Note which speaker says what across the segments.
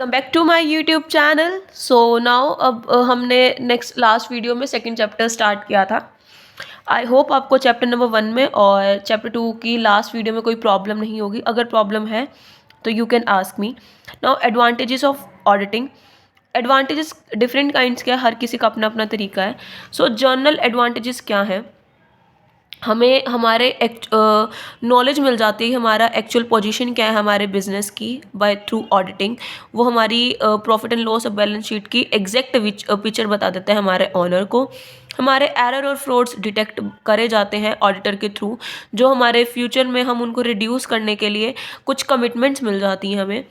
Speaker 1: Welcome back to my YouTube channel. So now अब हमने last video में second chapter start किया था। आई होप आपको चैप्टर नंबर 1 में और चैप्टर 2 की लास्ट वीडियो में कोई प्रॉब्लम नहीं होगी। अगर प्रॉब्लम है तो you can ask me. Now advantages of auditing. Advantages different kinds के हैं, हर किसी का अपना अपना तरीका है। सो जर्नल एडवांटेजेस क्या हैं? हमें हमारे नॉलेज मिल जाती है, हमारा एक्चुअल पोजीशन क्या है हमारे बिजनेस की बाय थ्रू ऑडिटिंग। वो हमारी प्रॉफिट एंड लॉस और बैलेंस शीट की एग्जैक्ट पिक्चर बता देता है हमारे ऑनर को। हमारे एरर और फ्रॉड्स डिटेक्ट करे जाते हैं ऑडिटर के थ्रू, जो हमारे फ्यूचर में हम उनको रिड्यूस करने के लिए कुछ कमिटमेंट्स मिल जाती हैं हमें।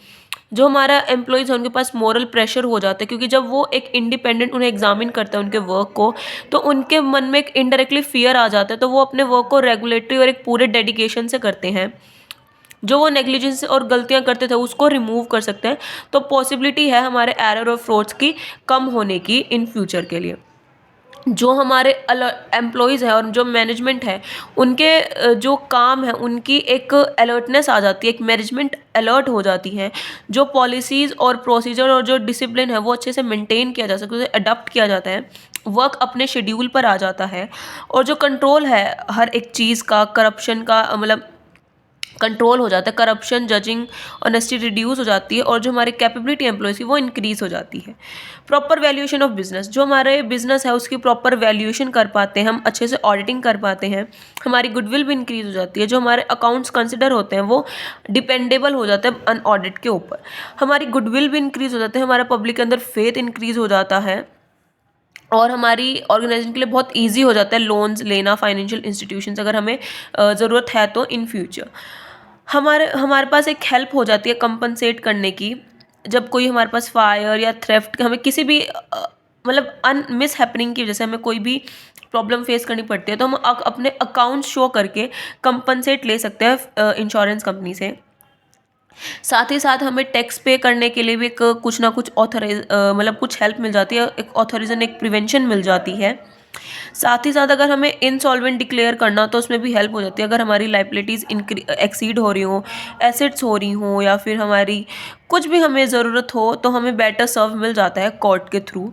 Speaker 1: जो हमारा एम्प्लॉयज़ है उनके पास मोरल प्रेशर हो जाता है, क्योंकि जब वो एक इंडिपेंडेंट उन्हें एग्जामिन करते हैं उनके वर्क को, तो उनके मन में एक इनडायरेक्टली फियर आ जाता है, तो वो अपने वर्क को रेगुलेटरी और एक पूरे डेडिकेशन से करते हैं। जो वो नेग्लिजेंस और गलतियां करते थे उसको रिमूव कर सकते हैं। तो पॉसिबिलिटी है हमारे एरर और फ्रॉड्स की कम होने की इन फ्यूचर के लिए। जो हमारे एम्प्लॉयज़ है और जो मैनेजमेंट है उनके जो काम है उनकी एक अलर्टनेस आ जाती है, एक मैनेजमेंट अलर्ट हो जाती है। जो पॉलिसीज़ और प्रोसीजर और जो डिसिप्लिन है वो अच्छे से मेंटेन किया जा सकता है, उसे अडॉप्ट किया जाता है, वर्क अपने शेड्यूल पर आ जाता है। और जो कंट्रोल है हर एक चीज़ का, करप्शन का मतलब कंट्रोल हो जाता है, करप्शन जजिंग ऑनेस्टी रिड्यूस हो जाती है, और जो हमारी कैपेबिलिटी एम्प्लॉयज़ की वो इंक्रीज़ हो जाती है। Proper valuation of business. जो हमारे बिजनेस है उसकी प्रॉपर वैल्यूएशन कर पाते हैं हम, अच्छे से ऑडिटिंग कर पाते हैं, हमारी गुडविल भी इंक्रीज़ हो जाती है। जो हमारे अकाउंट्स कंसिडर होते हैं वो डिपेंडेबल हो जाते हैं अन ऑडिट के ऊपर, हमारी गुडविल भी इंक्रीज़ हो जाती है, हमारा पब्लिक के अंदर फेथ इंक्रीज़ हो जाता है, और हमारी ऑर्गेनाइजेशन के लिए बहुत इजी हो जाता है लोन्स लेना फाइनेंशियल इंस्टीट्यूशंस अगर हमें ज़रूरत है तो इन फ्यूचर। हमारे हमारे पास एक हेल्प हो जाती है कंपनसेट करने की। जब कोई हमारे पास फायर या थ्रेफ्ट, हमें किसी भी मतलब मिस हैपनिंग की वजह से हमें कोई भी प्रॉब्लम फेस करनी पड़ती है, तो हम अपने अकाउंट शो करके कंपनसेट ले सकते हैं इंश्योरेंस कंपनी से। साथ ही साथ हमें टैक्स पे करने के लिए भी एक कुछ ना कुछ मतलब कुछ हेल्प मिल जाती है, एक ऑथराइजेशन, एक प्रिवेंशन मिल जाती है। साथ ही साथ अगर हमें इंसॉल्वेंट डिक्लेयर करना तो उसमें भी हेल्प हो जाती है। अगर हमारी लाइबिलिटीज़ एक्सीड हो रही हो, एसेट्स हो रही हो, या फिर हमारी कुछ भी हमें ज़रूरत हो, तो हमें बेटर सर्व मिल जाता है कोर्ट के थ्रू।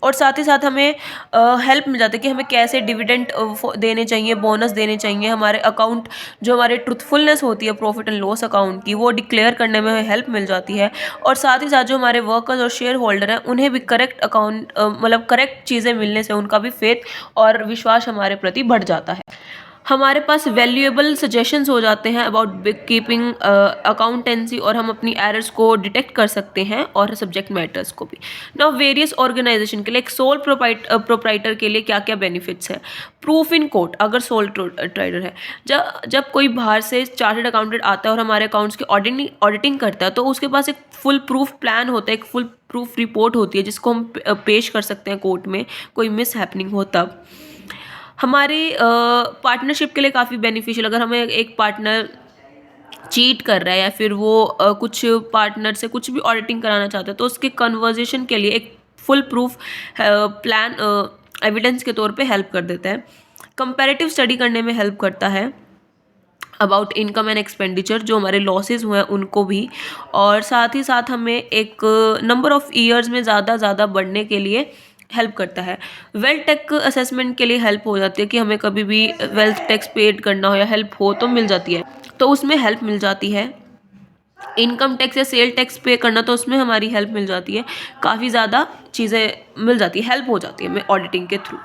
Speaker 1: और साथ ही साथ हमें हेल्प मिल जाती है कि हमें कैसे डिविडेंड देने चाहिए, बोनस देने चाहिए। हमारे अकाउंट जो हमारे ट्रुथफुलनेस होती है प्रॉफिट एंड लॉस अकाउंट की, वो डिक्लेयर करने में हमें हेल्प मिल जाती है। और साथ ही साथ जो हमारे वर्कर्स और शेयर होल्डर हैं उन्हें भी करेक्ट अकाउंट मतलब करेक्ट चीज़ें मिलने से उनका भी फेथ और विश्वास हमारे प्रति बढ़ जाता है। हमारे पास वैल्यूएबल सजेशंस हो जाते हैं अबाउट बुक कीपिंग, अकाउंटेंसी, और हम अपनी एरर्स को डिटेक्ट कर सकते हैं और सब्जेक्ट मैटर्स को भी। नाउ वेरियस ऑर्गेनाइजेशन के लिए, एक सोल प्रोप्राइटर के लिए क्या क्या बेनिफिट्स है? Proof in court. अगर सोल ट्रेडर है, जब कोई बाहर से चार्टर्ड अकाउंटेंट आता है और हमारे अकाउंट्स की ऑडिटिंग करता है, तो उसके पास एक फुल प्रूफ प्लान होता है, एक फुल प्रूफ रिपोर्ट होती है जिसको हम पेश कर सकते हैं कोर्ट में, कोई मिस हैपनिंग हो तब। हमारी पार्टनरशिप के लिए काफ़ी बेनिफिशियल, अगर हमें एक पार्टनर चीट कर रहा है या फिर वो कुछ पार्टनर से कुछ भी ऑडिटिंग कराना चाहता है, तो उसके कन्वर्जेशन के लिए एक फुल प्रूफ प्लान एविडेंस के तौर पे हेल्प कर देता है। कंपैरेटिव स्टडी करने में हेल्प करता है अबाउट इनकम एंड एक्सपेंडिचर, जो हमारे लॉसेस हुए हैं उनको भी। और साथ ही साथ हमें एक नंबर ऑफ ईयर्स में ज़्यादा बढ़ने के लिए हेल्प करता है। वेल्थ टैक्स असेसमेंट के लिए हेल्प हो जाती है कि हमें कभी भी वेल्थ टैक्स पेड करना हो या हेल्प हो तो मिल जाती है, तो उसमें हेल्प मिल जाती है। इनकम टैक्स या सेल टैक्स पे करना तो उसमें हमारी हेल्प मिल जाती है, काफ़ी ज़्यादा चीज़ें मिल जाती है, हेल्प हो जाती है हमें ऑडिटिंग के थ्रू।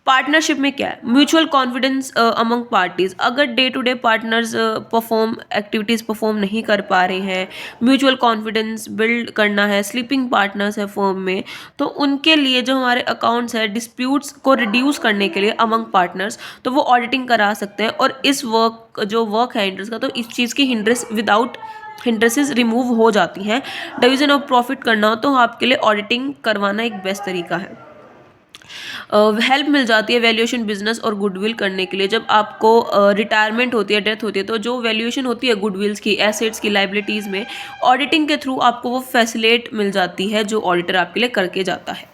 Speaker 1: पार्टनरशिप में क्या है? Mutual confidence among parties. अगर day to day partners activities perform नहीं कर पा रहे हैं, म्यूचुअल कॉन्फिडेंस बिल्ड करना है, स्लीपिंग पार्टनर्स है फर्म में, तो उनके लिए जो हमारे अकाउंट्स है डिस्प्यूट्स को रिड्यूस करने के लिए अमंग पार्टनर्स, तो वो ऑडिटिंग करा सकते हैं। और इस वर्क है इंटरेस्ट का, तो इस चीज़ की हिंड्रेसेस रिमूव हो जाती हैं। डिवीजन ऑफ प्रॉफिट करना हो तो आपके लिए ऑडिटिंग करवाना एक बेस्ट तरीका है। हेल्प मिल जाती है वैल्यूएशन बिजनेस और गुडविल करने के लिए। जब आपको रिटायरमेंट होती है, डेथ होती है, तो जो वैल्यूएशन होती है गुडविल्स की, एसेट्स की, लाइबिलिटीज़ में, ऑडिटिंग के थ्रू आपको वो फैसिलिटेट मिल जाती है जो ऑडिटर आपके लिए करके जाता है।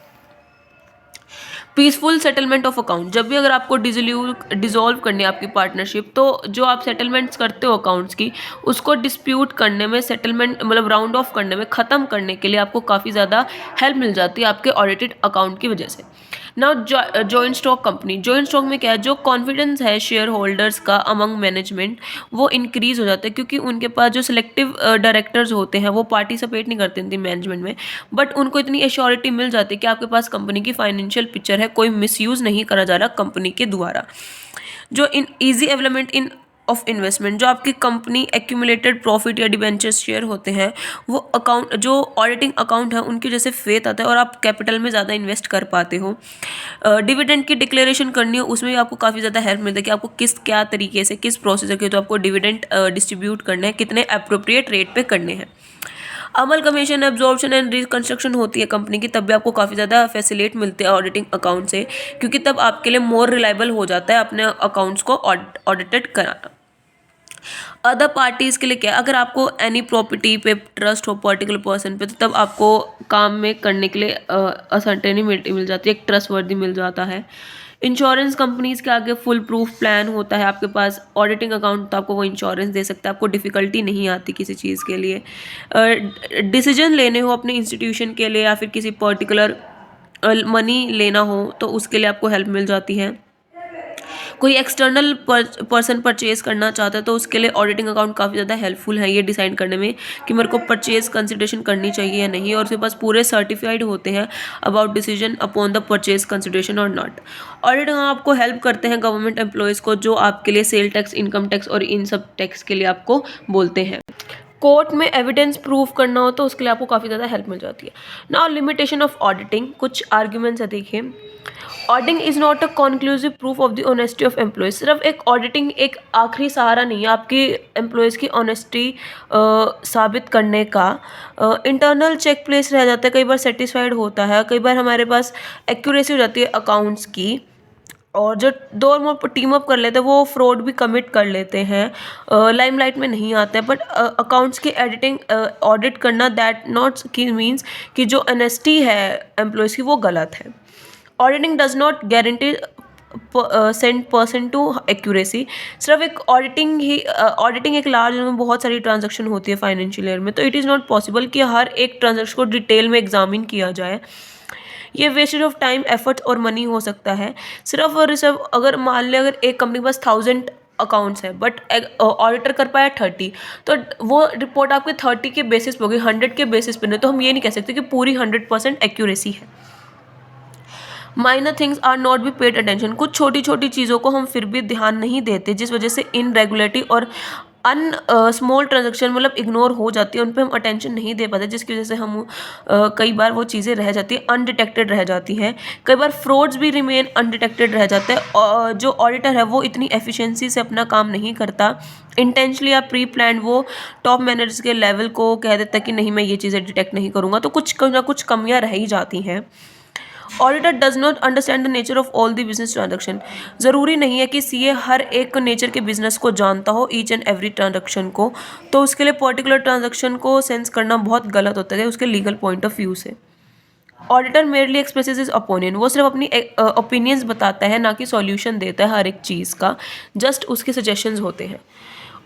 Speaker 1: पीसफुल सेटलमेंट ऑफ अकाउंट, जब भी अगर आपको डिसॉल्व करनी है आपकी पार्टनरशिप, तो जो आप सेटलमेंट्स करते हो अकाउंट्स की, उसको डिस्प्यूट करने में, सेटलमेंट मतलब राउंड ऑफ करने में, ख़त्म करने के लिए आपको काफ़ी ज़्यादा हेल्प मिल जाती है आपके ऑडिटेड अकाउंट की वजह से। Now joint stock company, joint stock में क्या है, जो कॉन्फिडेंस है शेयर होल्डर्स का अमंग मैनेजमेंट, वो इंक्रीज हो जाता है, क्योंकि उनके पास जो सिलेक्टिव डायरेक्टर्स होते हैं वो पार्टिसिपेट नहीं करते इनकी मैनेजमेंट में, बट उनको इतनी एश्योरिटी मिल जाती है कि आपके पास कंपनी की फाइनेंशियल पिक्चर है, कोई मिसयूज़ नहीं करा जा रहा कंपनी के द्वारा। जो इन easy available in of investment, जो आपकी कंपनी एक्यूमुलेटेड प्रॉफिट या डिबेंचर्स शेयर होते हैं, वो अकाउंट, जो ऑडिटिंग अकाउंट है उनकी जैसे फेथ आता है और आप कैपिटल में ज़्यादा इन्वेस्ट कर पाते हो। डिविडेंड की डिक्लेरेशन करनी हो, उसमें भी आपको काफ़ी ज़्यादा हेल्प मिलता है कि आपको किस क्या तरीके से, किस प्रोसीजर के तो आपको डिविडेंड डिस्ट्रीब्यूट करने हैं, कितने अप्रोप्रिएट रेट पे करने हैं। अमल कमीशन, एब्जॉर्प्शन एंड रिकंस्ट्रक्शन होती है कंपनी की, तब भी आपको काफ़ी ज़्यादा फैसिलेट मिलते हैं ऑडिटिंग अकाउंट से, क्योंकि तब आपके लिए मोर रिलायबल हो जाता है अपने अकाउंट्स को ऑडिटेड कराना। अदर पार्टीज़ के लिए क्या, अगर आपको एनी प्रॉपर्टी पे ट्रस्ट हो पर्टिकुलर पर्सन पे, तो तब आपको काम में करने के लिए असर्टेनिटी मिल जाती है, एक ट्रस्ट वर्दी मिल जाता है। इंश्योरेंस कंपनीज के आगे फुल प्रूफ प्लान होता है आपके पास, ऑडिटिंग अकाउंट तो आपको वो इंश्योरेंस दे सकता है, आपको डिफ़िकल्टी नहीं आती किसी चीज़ के लिए। डिसीजन लेने हो अपने इंस्टीट्यूशन के लिए या फिर किसी पर्टिकुलर मनी लेना हो, तो उसके लिए आपको हेल्प मिल जाती है। कोई एक्सटर्नल पर्सन परचेज करना चाहता है, तो उसके लिए ऑडिटिंग अकाउंट काफ़ी ज़्यादा हेल्पफुल है ये डिसाइड करने में कि मेरे को परचेज कंसिडरेशन करनी चाहिए या नहीं, और उसके पास पूरे सर्टिफाइड होते हैं about decision upon the purchase consideration और नॉट। ऑडिट आपको हेल्प करते हैं गवर्नमेंट एम्प्लॉयज़ को, जो आपके लिए सेल टैक्स, इनकम टैक्स और इन सब टैक्स के लिए आपको बोलते हैं। कोर्ट में एविडेंस प्रूफ करना हो तो उसके लिए आपको काफ़ी ज़्यादा हेल्प मिल जाती है। नाउ लिमिटेशन ऑफ ऑडिटिंग, कुछ आर्ग्यूमेंट्स है, देखिए। Auditing is not a conclusive proof of the honesty of employees, सिर्फ एक ऑडिटिंग एक आखिरी सहारा नहीं है आपकी एम्प्लॉयज़ की ऑनेस्टी साबित करने का। इंटरनल चेक प्लेस रह जाता है, कई बार सेटिस्फाइड होता है, कई बार हमारे पास एक्यूरेसी हो जाती है अकाउंट्स की, और जो दो और टीम अप कर लेते हैं वो फ्रॉड भी कमिट कर लेते हैं, लाइमलाइट में नहीं आते हैं, बट अकाउंट्स की एडिटिंग ऑडिट करना दैट नॉट की मीन्स कि जो ऑनेस्टी है एम्प्लॉयज़ की वो गलत है। Auditing does not guarantee cent percent to accuracy, सिर्फ एक ऑडिटिंग एक लार्ज में बहुत सारी ट्रांजैक्शन होती है फाइनेंशियल ईयर में, तो इट इज़ नॉट पॉसिबल कि हर एक ट्रांजैक्शन को डिटेल में एग्जामिन किया जाए, ये वेस्टेज ऑफ टाइम, एफर्ट और मनी हो सकता है। सिर्फ और सिर्फ अगर मान लें अगर एक कंपनी के पास 1000 अकाउंट्स है बट ऑडिटर कर पाया 30, तो वो रिपोर्ट आपके 30 के बेसिस पे होगी, 100 के बेसिस पे नहीं, तो हम ये नहीं कह सकते कि पूरी 100% एक्यूरेसी है। Minor things are not be paid attention, कुछ छोटी छोटी चीज़ों को हम फिर भी ध्यान नहीं देते, जिस वजह से इनरेगुलरिटी और स्मॉल ट्रांजेक्शन मतलब इग्नोर हो जाती है, उन पे हम अटेंशन नहीं दे पाते, जिसकी वजह से हम कई बार वो चीज़ें रह जाती है, अनडिटेक्टेड रह जाती हैं। कई बार फ्रॉड्स भी रिमेन अनडिटेक्टेड रह जाते हैं, और जो ऑडिटर है वो इतनी एफिशिएंसी से अपना काम नहीं करता, इंटेंशनली या प्री प्लान वो टॉप मैनेजर्स के लेवल को कह देता है कि नहीं मैं ये चीज़ें डिटेक्ट नहीं करूँगा, तो कुछ ना कुछ कमियाँ रह ही जाती हैं। Auditor does not understand the nature of all the business transaction, ज़रूरी नहीं है कि सीए हर एक नेचर के बिजनेस को जानता हो, ईच एंड एवरी ट्रांजेक्शन को, तो उसके लिए पर्टिकुलर ट्रांजेक्शन को सेंस करना बहुत गलत होता है उसके लीगल पॉइंट ऑफ व्यू से। Auditor merely expresses is opinion, वो सिर्फ अपनी ओपिनियंस बताता है, ना कि सॉल्यूशन देता है हर एक चीज़ का, जस्ट उसके सजेशंस होते हैं।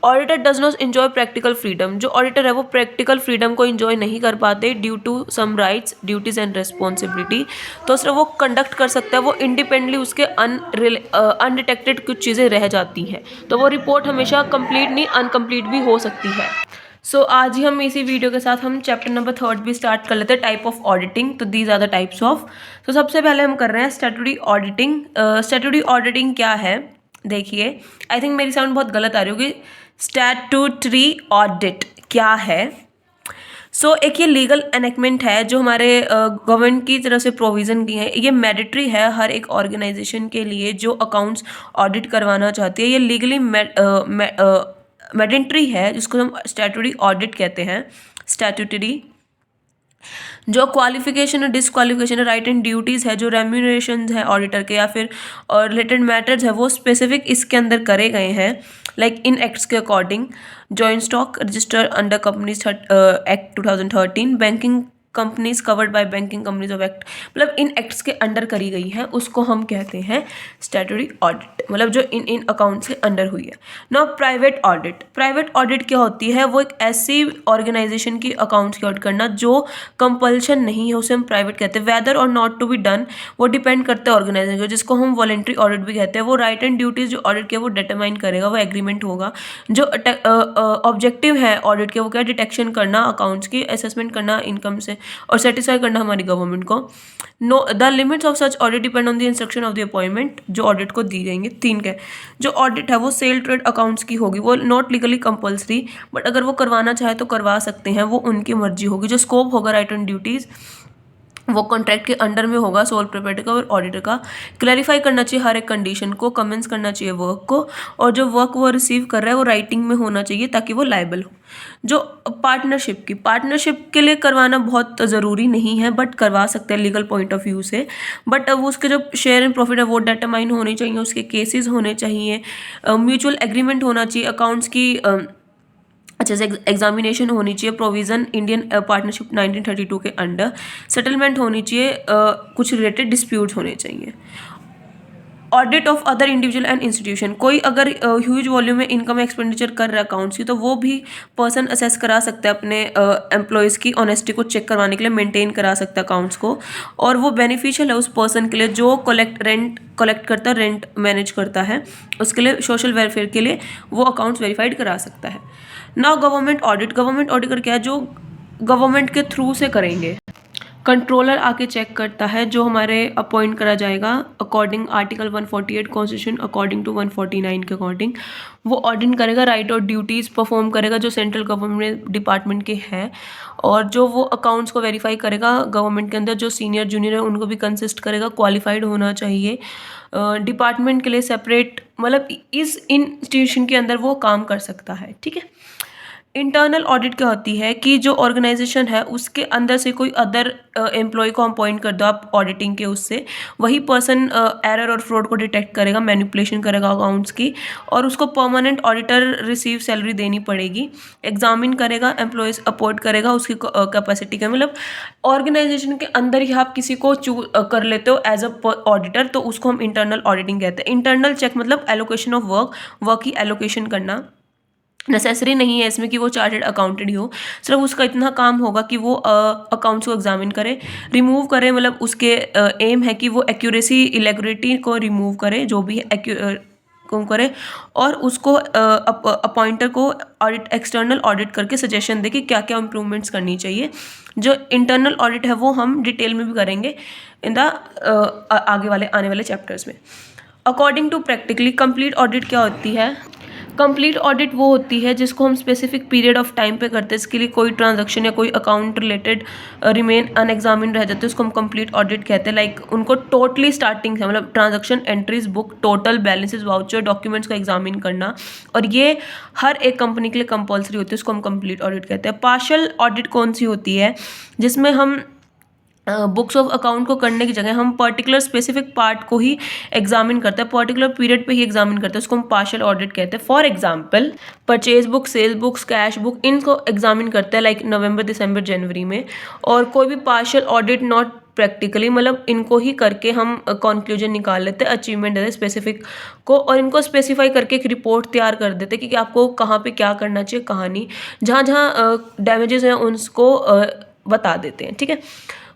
Speaker 1: Auditor does not enjoy practical freedom, जो ऑडिटर है वो प्रैक्टिकल फ्रीडम को इन्जॉय नहीं कर पाते due to some rights, duties and responsibility, तो सिर्फ वो कंडक्ट कर सकता है, वो इंडिपेंडेंटली उसके अनडिटेक्टेड कुछ चीज़ें रह जाती हैं, तो वो रिपोर्ट हमेशा कंप्लीट नहीं अनकम्प्लीट भी हो सकती है। आज ही हम इसी वीडियो के साथ हम चैप्टर नंबर 3 भी स्टार्ट कर लेते हैं, टाइप ऑफ ऑडिटिंग। तो these are the types of, तो सबसे पहले हम कर रहे हैं स्टैट्यूटरी ऑडिटिंग। स्टैट्यूटरी ऑडिटिंग क्या है, देखिए, आई थिंक मेरी साउंड बहुत गलत आ रही होगी। स्टैट्यूटरी ऑडिट क्या है? एक ये लीगल एनेक्टमेंट है जो हमारे गवर्नमेंट की तरफ से प्रोविज़न की है, ये मैंडेटरी है हर एक ऑर्गेनाइजेशन के लिए जो अकाउंट्स ऑडिट करवाना चाहती है, ये लीगली मैंडेटरी है, जिसको हम स्टैट्यूटरी ऑडिट कहते हैं। स्टैट्यूटरी जो क्वालिफिकेशन और डिसक्वालिफिकेशन, राइट एंड ड्यूटीज़ है, जो रेम्यूनरेशन है ऑडिटर के या फिर और रिलेटेड मैटर्स है, वो स्पेसिफिक इसके अंदर करे गए हैं, लाइक इन एक्ट्स के according. Joint stock register under companies act 2013, banking companies covered by banking companies of act, मतलब इन एक्ट्स के अंडर करी गई है उसको हम कहते हैं स्टैट्यूटरी ऑडिट, मतलब जो इन अकाउंट्स के अंडर हुई है। Now private audit, private audit क्या होती है, वो एक ऐसी ऑर्गेनाइजेशन की अकाउंट्स की ऑडिट करना जो कंपल्शन नहीं है, उसे हम प्राइवेट कहते हैं। वेदर और नॉट टू बी डन वो डिपेंड करता है ऑर्गेनाइजेशन को, जिसको हम वॉलेंट्री ऑडिट भी कहते हैं। वो राइट एंड ड्यूटीज जो ऑडिट के वो डिटरमाइन करेगा, वो एग्रीमेंट होगा। जो ऑब्जेक्टिव है ऑडिट के वो क्या, डिटेक्शन करना अकाउंट्स की, असेसमेंट करना इनकम से, और सेटिस्फाई करना हमारी गवर्नमेंट को। Know the limits of such audit depend on the instruction of the appointment, जो ऑडिट को दी जाएंगे। 3 के जो ऑडिट है वो सेल ट्रेड अकाउंट्स की होगी, वो नॉट लीगली कंपल्सरी, बट अगर वो करवाना चाहे तो करवा सकते हैं, वो उनकी मर्जी होगी। जो स्कोप होगा राइट एंड ड्यूटीज़ वो कॉन्ट्रैक्ट के अंडर में होगा, सोल प्रोप्राइटर का और ऑडिटर का। क्लैरिफाई करना चाहिए हर एक कंडीशन को, कमेंट्स करना चाहिए वर्क को, और जो वर्क वो रिसीव कर रहा है वो राइटिंग में होना चाहिए ताकि वो लायबल हो। जो पार्टनरशिप के लिए करवाना बहुत ज़रूरी नहीं है, बट करवा सकते हैं लीगल पॉइंट ऑफ व्यू से। बट वो उसके जो शेयर एंड प्रॉफिट है वो डिटरमाइन होने चाहिए, उसके केसेस होने चाहिए, म्यूचुअल एग्रीमेंट होना चाहिए, अकाउंट्स की अच्छे से एग्जामिनेशन होनी चाहिए, प्रोविज़न इंडियन पार्टनरशिप 1932 के अंडर, सेटलमेंट होनी चाहिए, कुछ रिलेटेड डिस्प्यूट्स होने चाहिए। Audit of other individual and institution, कोई अगर ह्यूज वॉल्यूम में इनकम एक्सपेंडिचर कर रहा है अकाउंट्स की, तो वो भी पर्सन असेस करा सकता है अपने एम्प्लॉयज़ की ऑनेस्टी को चेक करवाने के लिए, मेंटेन करा सकता है अकाउंट्स को, और वो बेनिफिशियल है उस पर्सन के लिए जो रेंट कलेक्ट करता है, रेंट मैनेज करता है, उसके लिए सोशल वेलफेयर के लिए वो अकाउंट्स वेरीफाइड करा सकता है। Now government audit, government auditor क्या है, जो गवर्नमेंट के थ्रू से करेंगे। कंट्रोलर आके चेक करता है, जो हमारे अपॉइंट करा जाएगा according article 148 constitution according to 149 के अकॉर्डिंग, वो ऑडिट करेगा, राइट और ड्यूटीज़ परफॉर्म करेगा जो सेंट्रल गवर्नमेंट डिपार्टमेंट के हैं, और जो वो अकाउंट्स को वेरीफाई करेगा गवर्नमेंट के अंदर जो सीनियर जूनियर है उनको भी कंसिस्ट करेगा, क्वालिफाइड होना चाहिए, डिपार्टमेंट के लिए सेपरेट, मतलब इस इंस्टीट्यूशन के अंदर वो काम कर सकता है। ठीक है। इंटरनल ऑडिट क्या होती है कि जो ऑर्गेनाइजेशन है उसके अंदर से कोई अदर एम्प्लॉय को अपॉइंट कर दो आप ऑडिटिंग के, उससे वही पर्सन एरर और फ्रॉड को डिटेक्ट करेगा, मैनिपुलेशन करेगा अकाउंट्स की, और उसको परमानेंट ऑडिटर रिसीव सैलरी देनी पड़ेगी, एग्जामिन करेगा, एम्प्लॉयज़ अपॉइंट करेगा उसकी कैपेसिटी का, मतलब ऑर्गेनाइजेशन के अंदर ही आप किसी को कर लेते हो एज अ ऑडिटर, तो उसको हम इंटरनल ऑडिटिंग कहते हैं। इंटरनल चेक मतलब एलोकेशन ऑफ वर्क की एलोकेशन करना, नेसेसरी नहीं है इसमें कि वो चार्टर्ड अकाउंटेंट ही हो, सिर्फ उसका इतना काम होगा कि वो अकाउंट्स को एग्जामिन करे, रिमूव करे, मतलब उसके एम है कि वो एक्यूरेसी इलेगुरिटी को रिमूव करे, जो भी को करे, और उसको अपॉइंटर को ऑडिट एक्सटर्नल ऑडिट करके सजेशन दे कि क्या क्या इम्प्रूवमेंट्स करनी चाहिए। जो इंटरनल ऑडिट है वो हम डिटेल में भी करेंगे इन द आने वाले चैप्टर्स में। According to practically complete audit क्या होती है, कंप्लीट ऑडिट वो होती है जिसको हम स्पेसिफिक पीरियड ऑफ टाइम पे करते हैं, इसके लिए कोई ट्रांजैक्शन या कोई अकाउंट रिलेटेड रिमेन अनएग्जामिन रह जाते हैं, उसको हम कंप्लीट ऑडिट कहते हैं। लाइक उनको टोटली स्टार्टिंग से, मतलब transaction entries book, total balances, voucher, documents को एग्जामिन करना, और ये हर एक कंपनी के लिए कंपल्सरी होती है, उसको हम कंप्लीट ऑडिट कहते हैं। पार्शियल ऑडिट कौन सी होती है, जिसमें हम बुक्स ऑफ अकाउंट को करने की जगह हम पर्टिकुलर स्पेसिफिक पार्ट को ही एग्जामिन करते हैं, पर्टिकुलर पीरियड पे ही एग्जामिन करते हैं, उसको हम पार्शियल ऑडिट कहते हैं। For example purchase book, sale books, cash book, इनको एग्जामिन करते हैं लाइक नवंबर, दिसंबर, जनवरी में। और कोई भी पार्शियल ऑडिट नॉट प्रैक्टिकली, मतलब इनको ही करके हम कंक्लूजन निकाल लेते हैं, अचीवमेंट देते हैं स्पेसिफिक को, और इनको स्पेसिफाई करके एक रिपोर्ट तैयार कर देते हैं कि आपको कहाँ पे क्या करना चाहिए, कहाँ नहीं, जहाँ जहाँ डैमेजेस हैं उनको बता देते हैं। ठीक है।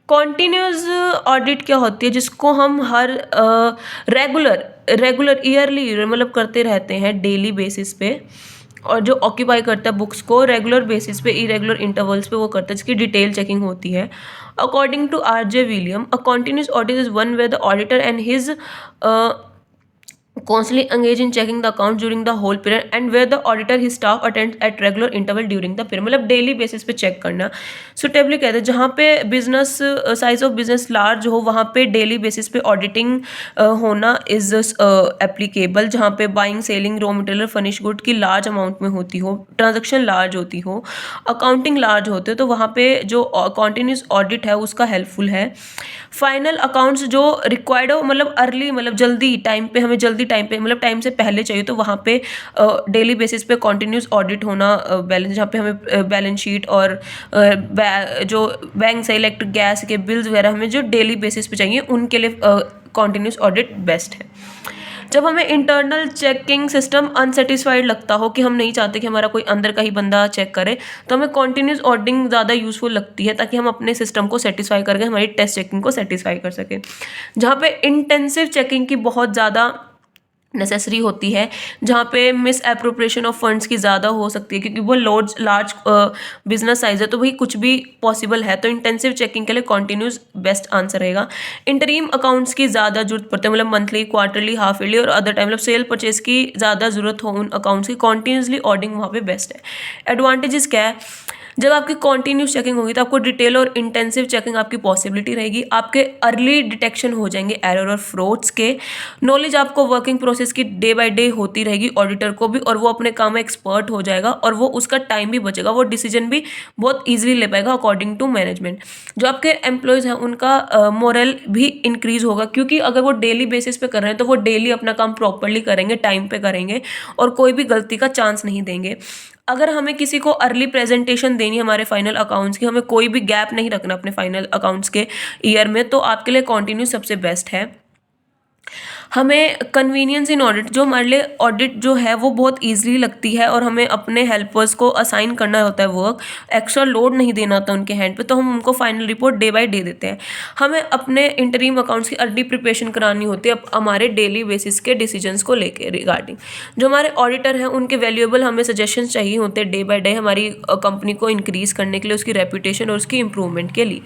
Speaker 1: कॉन्टीन्यूस ऑडिट क्या होती है, जिसको हम हर रेगुलर ईयरली मतलब करते रहते हैं डेली बेसिस पे, और जो ऑक्यूपाई करता है बुक्स को रेगुलर बेसिस पे, इरेगुलर इंटरवल्स पे वो करता है, जिसकी डिटेल चेकिंग होती है। According to R.J. William, a continuous audit is one where the auditor and his constantly engage in checking the accounts during the whole period and where the auditor his staff attends at regular interval during the period, मतलब daily basis पे check करना। Suitably कहते हैं जहाँ पे business size of business large हो वहाँ पे डेली बेसिस पे ऑडिटिंग होना इज एप्लीकेबल, जहाँ पे buying, selling, raw material, furnish good की लार्ज अमाउंट में होती हो, ट्रांजेक्शन लार्ज होती हो, अकाउंटिंग लार्ज होते हो, तो वहाँ पे जो कॉन्टीन्यूस ऑडिट है उसका हेल्पफुल है। फाइनल अकाउंट्स जो रिक्वायर्ड हो, मतलब अर्ली, मतलब जल्दी टाइम पे, हमें जल्दी टाइम पे मतलब टाइम से पहले चाहिए तो वहाँ पे डेली बेसिस पे कॉन्टिन्यूस ऑडिट होना बैलेंस, जहाँ पे हमें बैलेंस शीट और जो बैंक से इलेक्ट्रिक गैस के बिल्स वगैरह हमें जो डेली बेसिस पे चाहिए उनके लिए कॉन्टिन्यूस ऑडिट बेस्ट है। जब हमें इंटरनल चेकिंग सिस्टम अनसेटिस्फाइड लगता हो कि हम नहीं चाहते कि हमारा कोई अंदर का ही बंदा चेक करे, तो हमें कॉन्टिन्यूस ऑडिटिंग ज़्यादा यूजफुल लगती है ताकि हम अपने सिस्टम को सेटिस्फाई करके हमारी टेस्ट चेकिंग को सेटिस्फाई कर सकें। जहाँ पे इंटेंसिव चेकिंग की बहुत ज़्यादा नेसेसरी होती है, जहाँ पे मिस एप्रोप्रिएशन ऑफ फंड्स की ज़्यादा हो सकती है क्योंकि वो लार्ज बिजनेस साइज है तो वही कुछ भी पॉसिबल है, तो इंटेंसिव चेकिंग के लिए कॉन्टिन्यूस बेस्ट आंसर रहेगा। इंटरीम अकाउंट्स की ज़्यादा जरूरत पड़ती है, मतलब मंथली, क्वार्टरली, हाफ ईयरली और अदर टाइम, मतलब सेल परचेज की ज़्यादा जरूरत हो उन अकाउंट्स की, कॉन्टिन्यूसली ऑडिटिंग वहाँ पे बेस्ट है। एडवांटेजेस क्या है, जब आपकी कॉन्टिन्यूस चेकिंग होगी तो आपको डिटेल और इंटेंसिव चेकिंग आपकी पॉसिबिलिटी रहेगी, आपके अर्ली डिटेक्शन हो जाएंगे एरर और फ्रॉड्स के, नॉलेज आपको वर्किंग प्रोसेस की डे बाय डे होती रहेगी ऑडिटर को भी, और वो अपने काम में एक्सपर्ट हो जाएगा और वो उसका टाइम भी बचेगा, वो डिसीजन भी बहुत ईजिली ले पाएगा अकॉर्डिंग टू मैनेजमेंट। जो आपके एम्प्लॉयज़ हैं उनका मोरल भी इंक्रीज होगा क्योंकि अगर वो डेली बेसिस पे कर रहे हैं तो वो डेली अपना काम प्रॉपरली करेंगे, टाइम पे करेंगे और कोई भी गलती का चांस नहीं देंगे। अगर हमें किसी को अर्ली प्रेजेंटेशन देनी है हमारे फाइनल अकाउंट्स की, हमें कोई भी गैप नहीं रखना अपने फाइनल अकाउंट्स के ईयर में, तो आपके लिए कॉन्टिन्यू सबसे बेस्ट है। हमें कन्वीनियंस इन ऑडिट, जो हमारे लिए ऑडिट जो है वो बहुत ईजिली लगती है और हमें अपने हेल्पर्स को असाइन करना होता है वर्क, एक्स्ट्रा लोड नहीं देना होता उनके हैंड पे, तो हम उनको final report day by day देते हैं। हमें अपने इंटरीम अकाउंट्स की अर्ली प्रिपरेशन करानी होती है अब हमारे डेली बेसिस के डिसीजंस को लेके रिगार्डिंग। जो हमारे ऑडिटर हैं उनके वैल्यूएबल हमें सजेशंस चाहिए होते हैं डे बाय डे हमारी कंपनी को इंक्रीज करने के लिए, उसकी रेपुटेशन और उसकी इंप्रूवमेंट के लिए।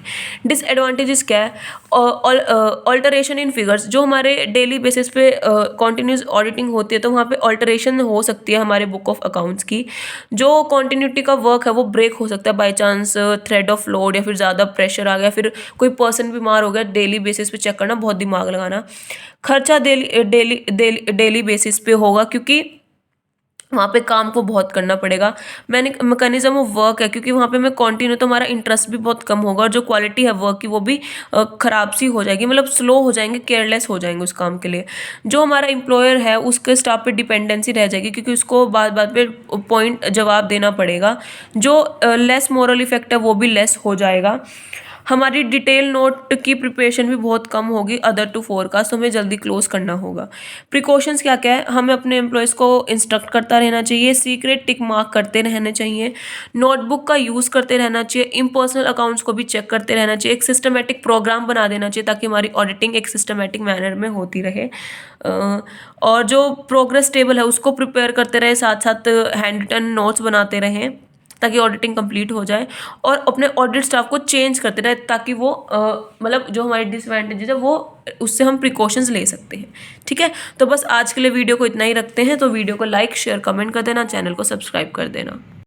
Speaker 1: डिसएडवांटेजेस क्या है, ऑल्टरेशन इन फिगर्स, जो हमारे डेली बेसिस पे कॉन्टिन्यूस ऑडिटिंग होती है तो वहाँ पे ऑल्टरेशन हो सकती है हमारे बुक ऑफ अकाउंट्स की, जो कॉन्टिन्यूटी का वर्क है वो ब्रेक हो सकता है by chance thread of load, या फिर ज़्यादा प्रेशर आ गया, फिर कोई पर्सन बीमार हो गया, डेली बेसिस पे चेक करना, बहुत दिमाग लगाना। खर्चा डेली बेसिस पे होगा क्योंकि वहाँ पे काम को बहुत करना पड़ेगा। मैकेनिज्म ऑफ वर्क है क्योंकि वहाँ पे मैं कंटिन्यू, तो हमारा इंटरेस्ट भी बहुत कम होगा और जो क्वालिटी है वर्क की वो भी ख़राब सी हो जाएगी, मतलब स्लो हो जाएंगे, केयरलेस हो जाएंगे उस काम के लिए। जो हमारा एम्प्लॉयर है उसके स्टाफ पे डिपेंडेंसी रह जाएगी क्योंकि उसको बात बात पे पॉइंट जवाब देना पड़ेगा। जो लेस मोरल इफेक्ट है वो भी लेस हो जाएगा। हमारी डिटेल नोट की प्रिपरेशन भी बहुत कम होगी अदर टू फोरकास्ट, हमें जल्दी क्लोज करना होगा। प्रिकॉशंस क्या क्या है, हमें अपने एम्प्लॉयज़ को इंस्ट्रक्ट करता रहना चाहिए, सीक्रेट टिक मार्क करते रहने चाहिए, नोटबुक का यूज़ करते रहना चाहिए, इम्पर्सनल अकाउंट्स को भी चेक करते रहना चाहिए, एक सिस्टमेटिक प्रोग्राम बना देना चाहिए ताकि हमारी ऑडिटिंग एक सिस्टमेटिक मैनर में होती रहे, और जो प्रोग्रेस टेबल है उसको प्रिपेयर करते रहे, साथ साथ हैंड रिटन नोट्स बनाते रहें ताकि ऑडिटिंग कंप्लीट हो जाए, और अपने ऑडिट स्टाफ को चेंज करते रहे ताकि वो मतलब जो हमारी डिसएडवांटेजेस है वो उससे हम प्रिकॉशंस ले सकते हैं। ठीक है, तो बस आज के लिए वीडियो को इतना ही रखते हैं, तो वीडियो को लाइक शेयर कमेंट कर देना, चैनल को सब्सक्राइब कर देना।